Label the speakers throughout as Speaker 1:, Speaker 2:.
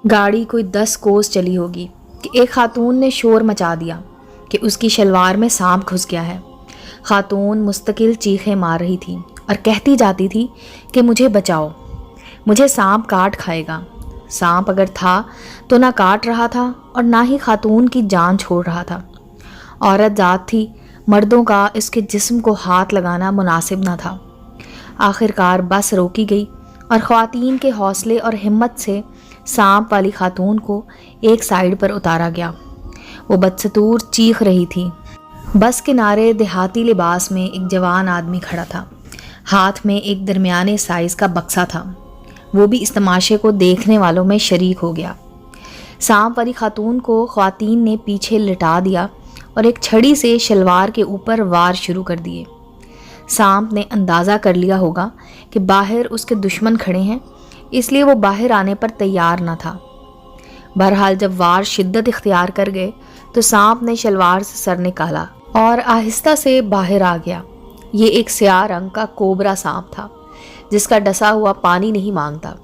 Speaker 1: गाड़ी कोई 10 कोस चली होगी कि एक खातून ने शोर मचा दिया कि उसकी शलवार में सांप घुस गया है। खातून मुस्तकिल चीखें मार रही थी और कहती जाती थी कि मुझे बचाओ, मुझे सांप काट खाएगा। सांप अगर था तो ना काट रहा था और ना ही खातून की जान छोड़ रहा था। औरत जात थी, मर्दों का इसके जिस्म को हाथ लगाना मुनासिब न था। आखिरकार बस रोकी गई और ख्वातीन के हौसले और हिम्मत से सांप वाली खातून को एक साइड पर उतारा गया। वो बदसतूर चीख रही थी। बस किनारे देहाती लिबास में एक जवान आदमी खड़ा था। हाथ में एक दरमियाने साइज़ का बक्सा था। वो भी इस तमाशे को देखने वालों में शरीक हो गया। सांप वाली खातून को ख्वातीन ने पीछे लिटा दिया और एक छड़ी से शलवार के ऊपर वार शुरू कर दिए। सांप ने अंदाज़ा कर लिया होगा कि बाहर उसके दुश्मन खड़े हैं, इसलिए वो बाहर आने पर तैयार न था। बहरहाल जब वार शिद्दत इख्तियार कर गए तो सांप ने शलवार से सर निकाला और आहिस्ता से बाहर आ गया। ये एक स्याह रंग का कोबरा सांप था जिसका डसा हुआ पानी नहीं मांगता।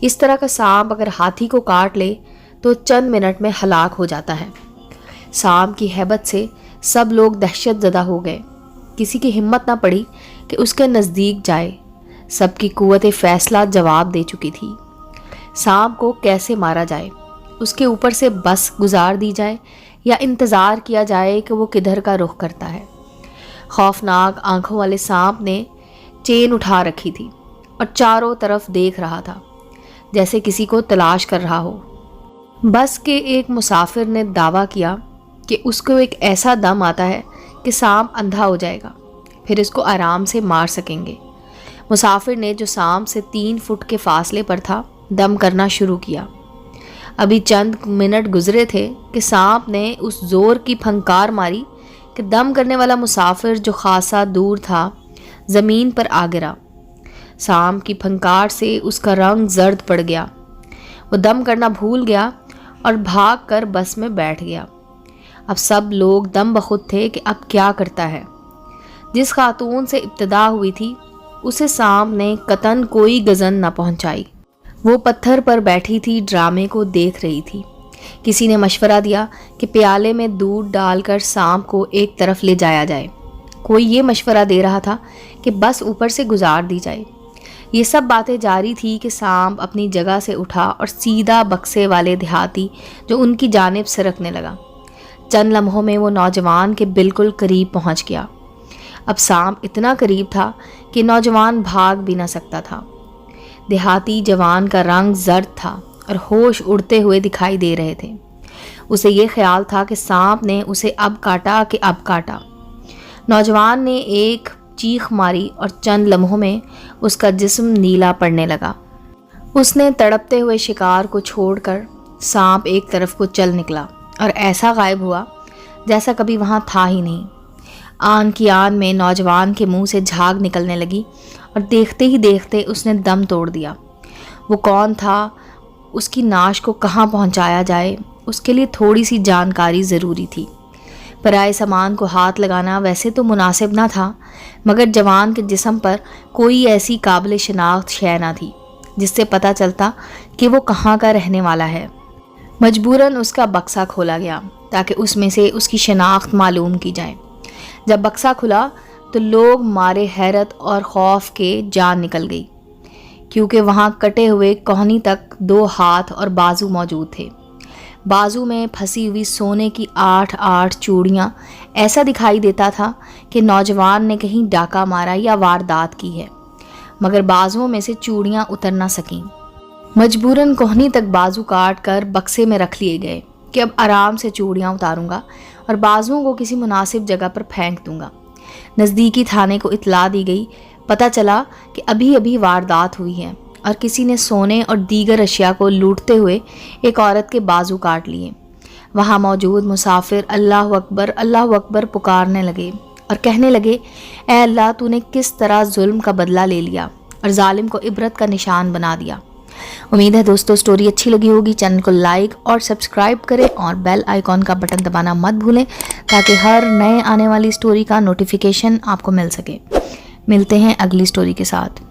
Speaker 1: इस तरह का सांप अगर हाथी को काट ले तो चंद मिनट में हलाक हो जाता है। सांप की हैबत से सब लोग दहशत ज़दा हो गए। किसी की हिम्मत ना पड़ी कि उसके नज़दीक जाए। सबकी कुव्वत फैसला जवाब दे चुकी थी। सांप को कैसे मारा जाए, उसके ऊपर से बस गुजार दी जाए या इंतज़ार किया जाए कि वो किधर का रुख करता है। खौफनाक आंखों वाले सांप ने चेन उठा रखी थी और चारों तरफ देख रहा था जैसे किसी को तलाश कर रहा हो। बस के एक मुसाफिर ने दावा किया कि उसको एक ऐसा दम आता है कि सांप अंधा हो जाएगा, फिर इसको आराम से मार सकेंगे। मुसाफिर ने, जो सांप से 3 फुट के फासले पर था, दम करना शुरू किया। अभी चंद मिनट गुजरे थे कि सांप ने उस ज़ोर की फंकार मारी कि दम करने वाला मुसाफिर, जो खासा दूर था, ज़मीन पर आ गिरा। सांप की फंकार से उसका रंग जर्द पड़ गया। वो दम करना भूल गया और भाग कर बस में बैठ गया। अब सब लोग दम बखुद थे कि अब क्या करता है। जिस खातून से इब्तिदा हुई थी उसे सांप ने कतन कोई गज़न न पहुंचाई। वो पत्थर पर बैठी थी, ड्रामे को देख रही थी। किसी ने मशवरा दिया कि प्याले में दूध डालकर सांप को एक तरफ ले जाया जाए। कोई ये मशवरा दे रहा था कि बस ऊपर से गुजार दी जाए। ये सब बातें जारी थी कि सांप अपनी जगह से उठा और सीधा बक्से वाले देहाती जो उनकी जानिब सरकने लगा। चंद लम्हों में वो नौजवान के बिल्कुल करीब पहुंच गया। अब सांप इतना करीब था कि नौजवान भाग भी ना सकता था। देहाती जवान का रंग जर्द था और होश उड़ते हुए दिखाई दे रहे थे। उसे ये ख्याल था कि सांप ने उसे अब काटा कि अब काटा। नौजवान ने एक चीख मारी और चंद लम्हों में उसका जिस्म नीला पड़ने लगा। उसने तड़पते हुए शिकार को छोड़कर सांप एक तरफ को चल निकला और ऐसा गायब हुआ जैसा कभी वहाँ था ही नहीं। आन की आन में नौजवान के मुंह से झाग निकलने लगी और देखते ही देखते उसने दम तोड़ दिया। वो कौन था, उसकी नाश को कहाँ पहुँचाया जाए, उसके लिए थोड़ी सी जानकारी ज़रूरी थी। पराए सामान को हाथ लगाना वैसे तो मुनासिब ना था, मगर जवान के जिस्म पर कोई ऐसी काबिल शनाख्त शय ना थी जिससे पता चलता कि वो कहाँ का रहने वाला है। मजबूरन उसका बक्सा खोला गया ताकि उसमें से उसकी शनाख्त मालूम की जाए। जब बक्सा खुला तो लोग मारे हैरत और खौफ के जान निकल गई, क्योंकि वहाँ कटे हुए कोहनी तक 2 हाथ और बाजू मौजूद थे। बाजू में फंसी हुई सोने की 8 चूड़ियाँ, ऐसा दिखाई देता था कि नौजवान ने कहीं डाका मारा या वारदात की है, मगर बाजुओं में से चूड़ियाँ उतर ना सकीं। मजबूरन कोहनी तक बाजू काट कर बक्से में रख लिए गए कि अब आराम से चूड़ियाँ उतारूंगा और बाजुओं को किसी मुनासिब जगह पर फेंक दूंगा। नज़दीकी थाने को इतला दी गई। पता चला कि अभी अभी वारदात हुई है और किसी ने सोने और दीगर अशिया को लूटते हुए एक औरत के बाजू काट लिए। वहाँ मौजूद मुसाफिर अल्लाह अकबर पुकारने लगे और कहने लगे, ए अल्लाह, तूने किस तरह जुल्म का बदला ले लिया और जालिम को इबरत का निशान बना दिया। उम्मीद है दोस्तों स्टोरी अच्छी लगी होगी। चैनल को लाइक और सब्सक्राइब करें और बेल आइकॉन का बटन दबाना मत भूलें ताकि हर नए आने वाली स्टोरी का नोटिफिकेशन आपको मिल सके। मिलते हैं अगली स्टोरी के साथ।